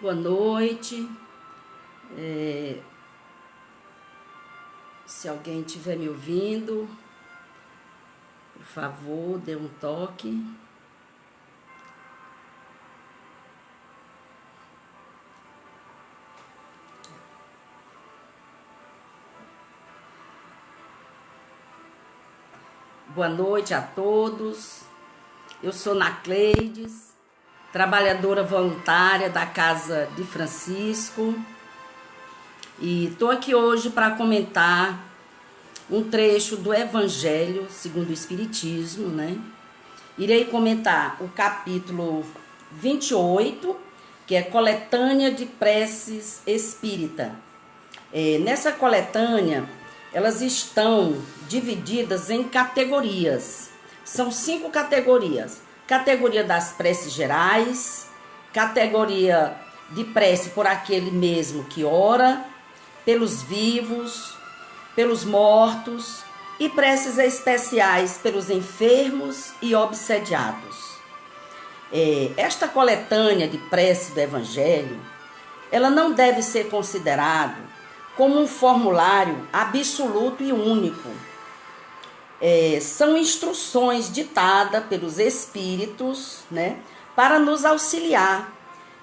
Boa noite. Se alguém estiver me ouvindo, por favor, dê um toque. Boa noite a todos. Eu sou Nacleides, trabalhadora voluntária da Casa de Francisco, e estou aqui hoje para comentar um trecho do Evangelho segundo o Espiritismo, né? Irei comentar o capítulo 28, que é Coletânea de Preces Espírita. Nessa coletânea, elas estão divididas em categorias. São 5 categorias. Categoria das preces gerais, categoria de prece por aquele mesmo que ora, pelos vivos, pelos mortos, e preces especiais pelos enfermos e obsediados. Esta coletânea de prece do Evangelho, ela não deve ser considerada como um formulário absoluto e único. São instruções ditadas pelos Espíritos, né, para nos auxiliar,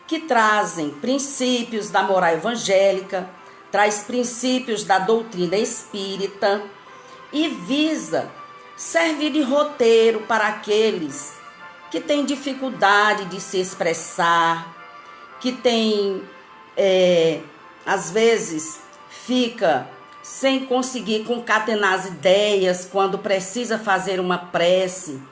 que trazem princípios da moral evangélica, traz princípios da doutrina espírita e visa servir de roteiro para aqueles que têm dificuldade de se expressar, que têm, às vezes, fica sem conseguir concatenar as ideias quando precisa fazer uma prece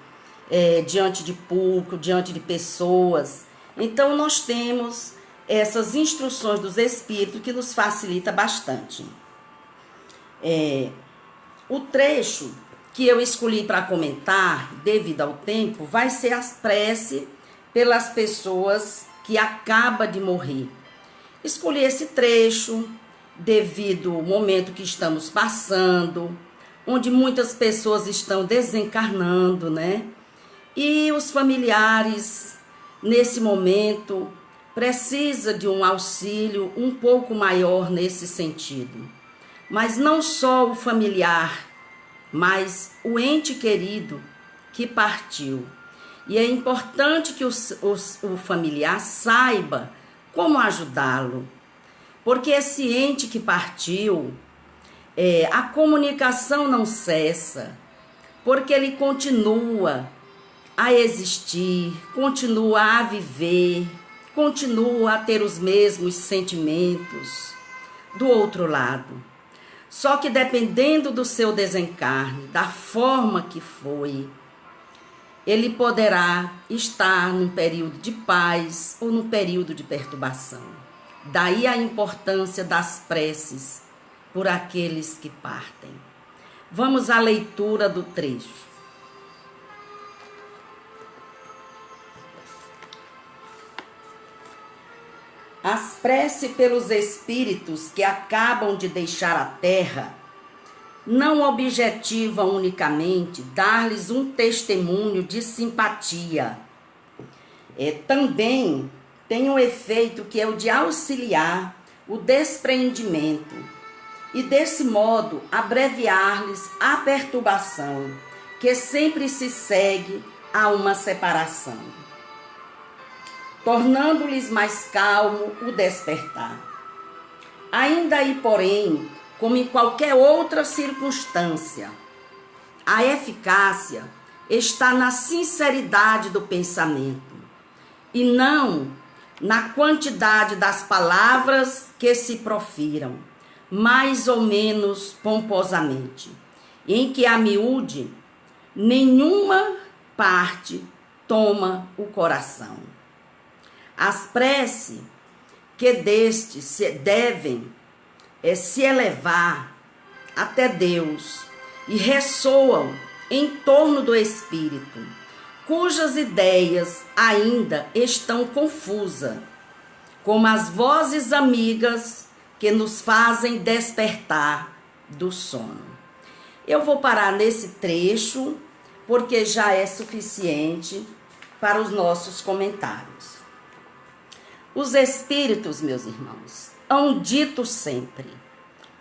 diante de público, diante de pessoas. Então, nós temos essas instruções dos Espíritos que nos facilita bastante. O trecho que eu escolhi para comentar, devido ao tempo, vai ser as preces pelas pessoas que acabam de morrer. Escolhi esse trecho devido ao momento que estamos passando, onde muitas pessoas estão desencarnando, né? E os familiares, nesse momento, precisam de um auxílio um pouco maior nesse sentido. Mas não só o familiar, mas o ente querido que partiu. E é importante que o familiar saiba como ajudá-lo. Porque esse ente que partiu, a comunicação não cessa, porque ele continua a existir, continua a viver, continua a ter os mesmos sentimentos do outro lado. Só que dependendo do seu desencarne, da forma que foi, ele poderá estar num período de paz ou num período de perturbação. Daí a importância das preces por aqueles que partem. Vamos à leitura do trecho. As preces pelos espíritos que acabam de deixar a terra não objetivam unicamente dar-lhes um testemunho de simpatia. Também tem um efeito que é o de auxiliar o despreendimento e, desse modo, abreviar-lhes a perturbação que sempre se segue a uma separação, tornando-lhes mais calmo o despertar. Ainda aí, porém, como em qualquer outra circunstância, a eficácia está na sinceridade do pensamento e não na quantidade das palavras que se profiram, mais ou menos pomposamente, em que a miúde nenhuma parte toma o coração. As preces que destes se devem se elevar até Deus e ressoam em torno do Espírito, cujas ideias ainda estão confusas, como as vozes amigas que nos fazem despertar do sono. Eu vou parar nesse trecho, porque já é suficiente para os nossos comentários. Os espíritos, meus irmãos, hão dito sempre: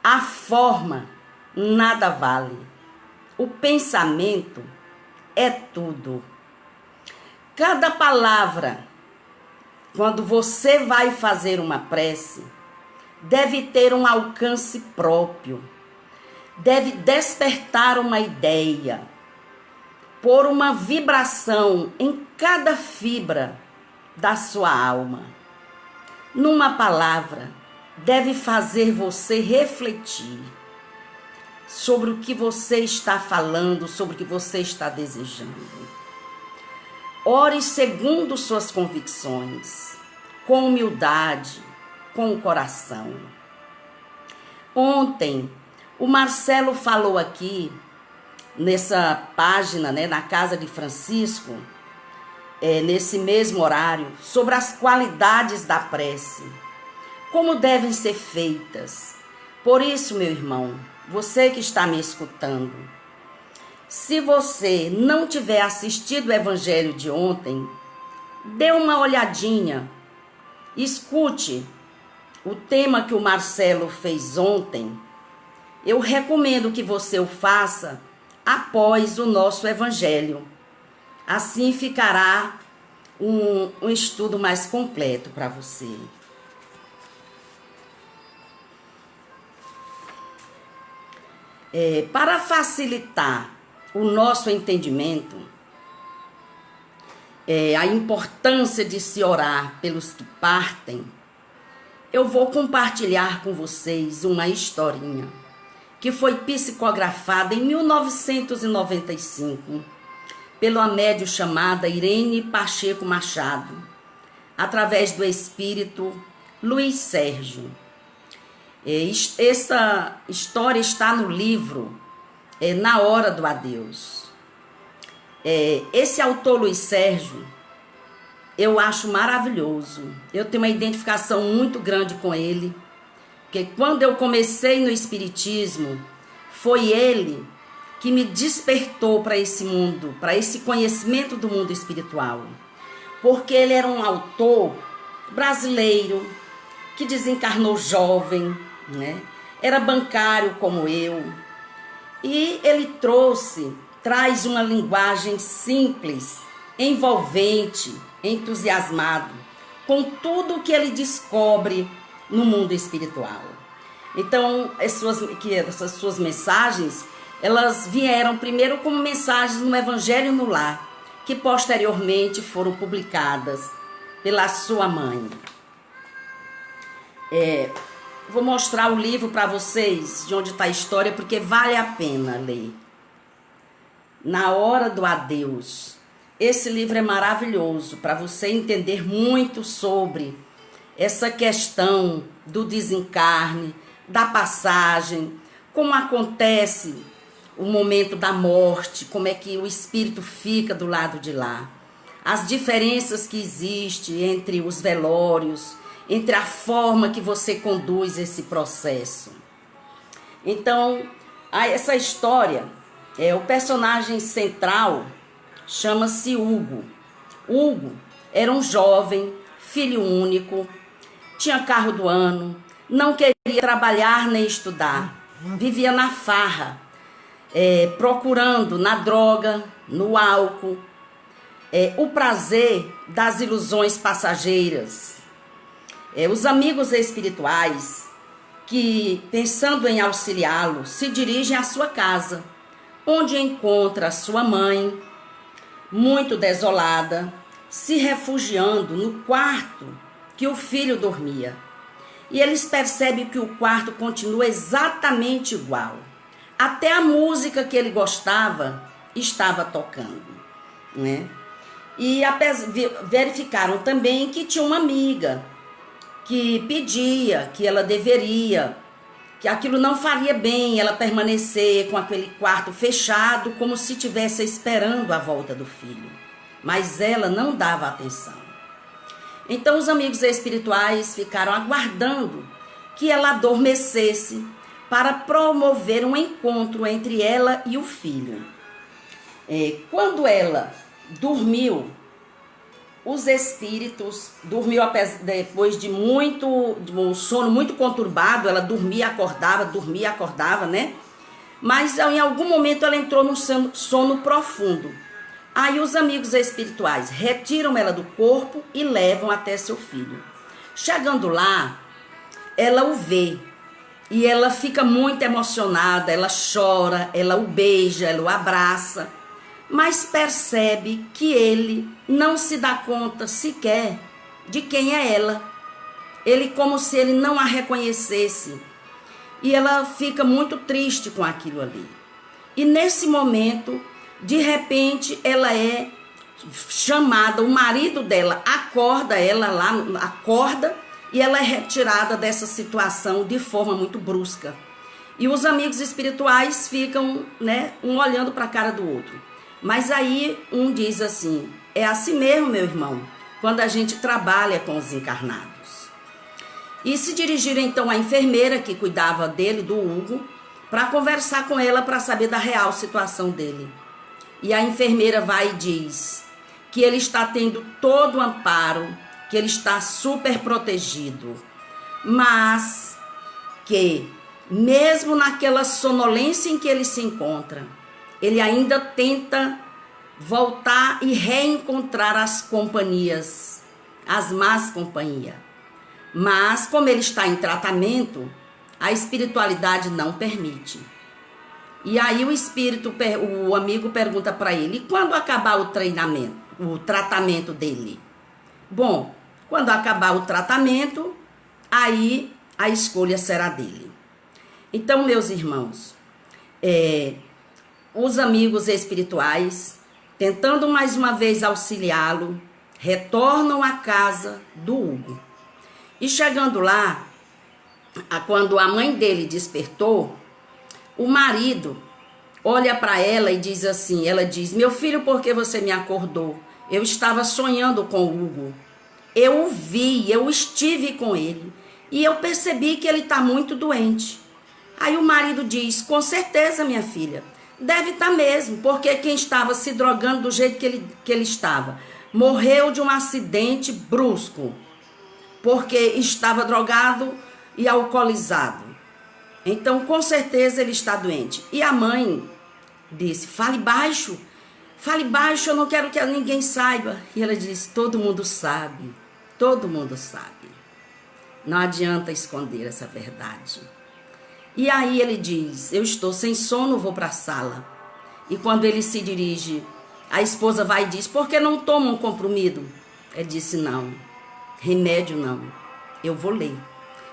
a forma nada vale, o pensamento é tudo. Cada palavra, quando você vai fazer uma prece, deve ter um alcance próprio, deve despertar uma ideia, pôr uma vibração em cada fibra da sua alma. Numa palavra, deve fazer você refletir sobre o que você está falando, sobre o que você está desejando. Ore segundo suas convicções, com humildade, com o coração. Ontem, o Marcelo falou aqui, nessa página, na Casa de Francisco, nesse mesmo horário, sobre as qualidades da prece, como devem ser feitas. Por isso, meu irmão, você que está me escutando, se você não tiver assistido o evangelho de ontem, dê uma olhadinha, escute o tema que o Marcelo fez ontem. Eu recomendo que você o faça após o nosso evangelho. Assim ficará um estudo mais completo para você. Para facilitar o nosso entendimento, a importância de se orar pelos que partem, eu vou compartilhar com vocês uma historinha que foi psicografada em 1995 pela médium chamada Irene Pacheco Machado, através do espírito Luiz Sérgio. Essa história está no livro Na Hora do Adeus. Esse autor, Luiz Sérgio, eu acho maravilhoso. Eu tenho uma identificação muito grande com ele, porque quando eu comecei no espiritismo, foi ele que me despertou para esse mundo, para esse conhecimento do mundo espiritual. Porque ele era um autor brasileiro que desencarnou jovem, era bancário como eu, e ele traz uma linguagem simples, envolvente, entusiasmado, com tudo que ele descobre no mundo espiritual. Então, essas suas mensagens, elas vieram primeiro como mensagens no Evangelho no Lar, que posteriormente foram publicadas pela sua mãe. Vou mostrar o livro para vocês, de onde está a história, porque vale a pena ler. Na Hora do Adeus. Esse livro é maravilhoso para você entender muito sobre essa questão do desencarne, da passagem, como acontece o momento da morte, como é que o espírito fica do lado de lá, as diferenças que existem entre os velórios, entre a forma que você conduz esse processo. Então, essa história, o personagem central chama-se Hugo. Hugo era um jovem, filho único, tinha carro do ano, não queria trabalhar nem estudar, vivia na farra, procurando na droga, no álcool, o prazer das ilusões passageiras. Os amigos espirituais que, pensando em auxiliá-lo, se dirigem à sua casa, onde encontra sua mãe, muito desolada, se refugiando no quarto que o filho dormia. E eles percebem que o quarto continua exatamente igual. Até a música que ele gostava estava tocando, E verificaram também que tinha uma amiga que pedia que ela deveria, que aquilo não faria bem ela permanecer com aquele quarto fechado, como se estivesse esperando a volta do filho. Mas ela não dava atenção. Então os amigos espirituais ficaram aguardando que ela adormecesse para promover um encontro entre ela e o filho. Quando ela dormiu, os espíritos, dormiu depois de um sono muito conturbado, ela dormia, acordava, né? Mas em algum momento ela entrou num sono profundo. Aí os amigos espirituais retiram ela do corpo e levam até seu filho. Chegando lá, ela o vê e ela fica muito emocionada, ela chora, ela o beija, ela o abraça, mas percebe que ele não se dá conta sequer de quem é ela. Ele como se ele não a reconhecesse. E ela fica muito triste com aquilo ali. E nesse momento, de repente, ela é chamada, o marido dela acorda ela lá, acorda, e ela é retirada dessa situação de forma muito brusca. E os amigos espirituais ficam, né, um olhando para a cara do outro. Mas aí um diz assim: é assim mesmo, meu irmão, quando a gente trabalha com os encarnados. E se dirigiram então à enfermeira que cuidava dele, do Hugo, para conversar com ela para saber da real situação dele. E a enfermeira vai e diz que ele está tendo todo o amparo, que ele está super protegido, mas que mesmo naquela sonolência em que ele se encontra, ele ainda tenta voltar e reencontrar as companhias, as más companhias. Mas como ele está em tratamento, a espiritualidade não permite. E aí o amigo pergunta para ele: e quando acabar o tratamento dele? Bom, quando acabar o tratamento, aí a escolha será dele. Então, meus irmãos, os amigos espirituais, tentando mais uma vez auxiliá-lo, retornam à casa do Hugo. E chegando lá, quando a mãe dele despertou, o marido olha para ela e diz assim, ela diz: meu filho, por que você me acordou? Eu estava sonhando com o Hugo. Eu o vi, eu estive com ele e eu percebi que ele está muito doente. Aí o marido diz: com certeza, minha filha, deve estar mesmo, porque quem estava se drogando do jeito que ele estava morreu de um acidente brusco, porque estava drogado e alcoolizado. Então, com certeza ele está doente. E a mãe disse: fale baixo, eu não quero que ninguém saiba. E ela disse: todo mundo sabe, todo mundo sabe. Não adianta esconder essa verdade. E aí ele diz: eu estou sem sono, vou para a sala. E quando ele se dirige, a esposa vai e diz: por que não toma um comprimido? Ele disse: não, remédio não, eu vou ler.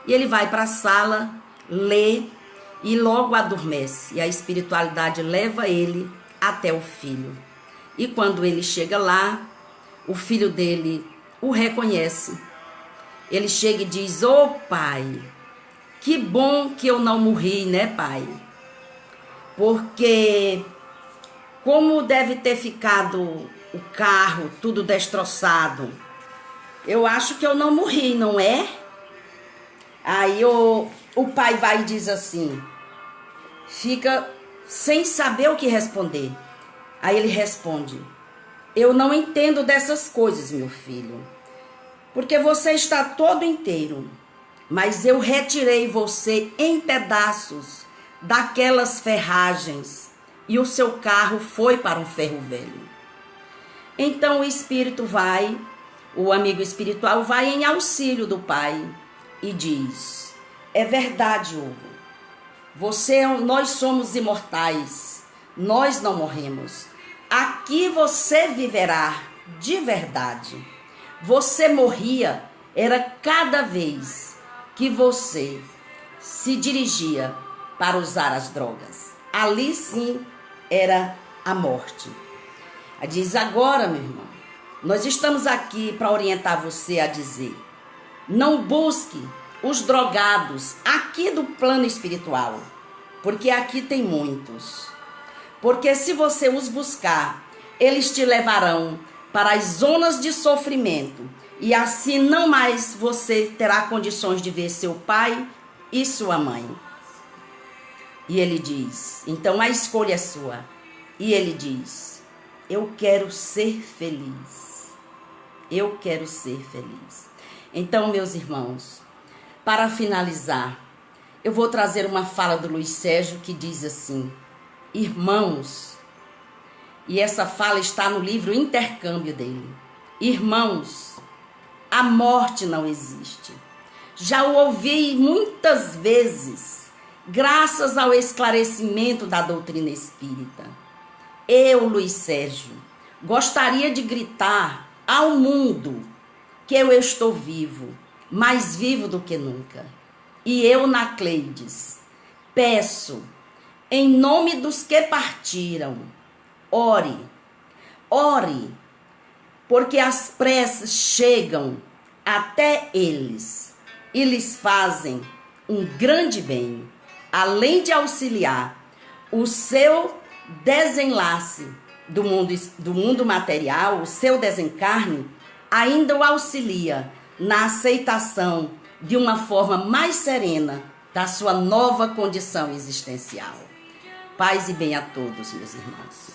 E ele vai para a sala, lê e logo adormece. E a espiritualidade leva ele até o filho. E quando ele chega lá, o filho dele o reconhece. Ele chega e diz: ô pai, que bom que eu não morri, né, pai? Porque como deve ter ficado o carro tudo destroçado, eu acho que eu não morri, não é? Aí o pai vai e diz assim, fica sem saber o que responder. Aí ele responde: eu não entendo dessas coisas, meu filho, porque você está todo inteiro, mas eu retirei você em pedaços daquelas ferragens e o seu carro foi para um ferro velho. Então o espírito vai, o amigo espiritual vai em auxílio do pai e diz: é verdade, Hugo, nós somos imortais, nós não morremos. Aqui você viverá de verdade. Você morria era cada vez que você se dirigia para usar as drogas. Ali sim era a morte. Diz: agora, meu irmão, nós estamos aqui para orientar você a dizer: não busque os drogados aqui do plano espiritual, porque aqui tem muitos. Porque se você os buscar, eles te levarão para as zonas de sofrimento, e assim não mais você terá condições de ver seu pai e sua mãe. E ele diz: então a escolha é sua. E ele diz: eu quero ser feliz. Eu quero ser feliz. Então, meus irmãos, para finalizar, eu vou trazer uma fala do Luiz Sérgio que diz assim: irmãos, e essa fala está no livro Intercâmbio dele. Irmãos, a morte não existe. Já o ouvi muitas vezes, graças ao esclarecimento da doutrina espírita. Eu, Luiz Sérgio, gostaria de gritar ao mundo que eu estou vivo, mais vivo do que nunca. E eu, Nacleides, peço, em nome dos que partiram, ore, porque as preces chegam até eles e lhes fazem um grande bem, além de auxiliar o seu desenlace do mundo material, o seu desencarne, ainda o auxilia na aceitação de uma forma mais serena da sua nova condição existencial. Paz e bem a todos, meus irmãos.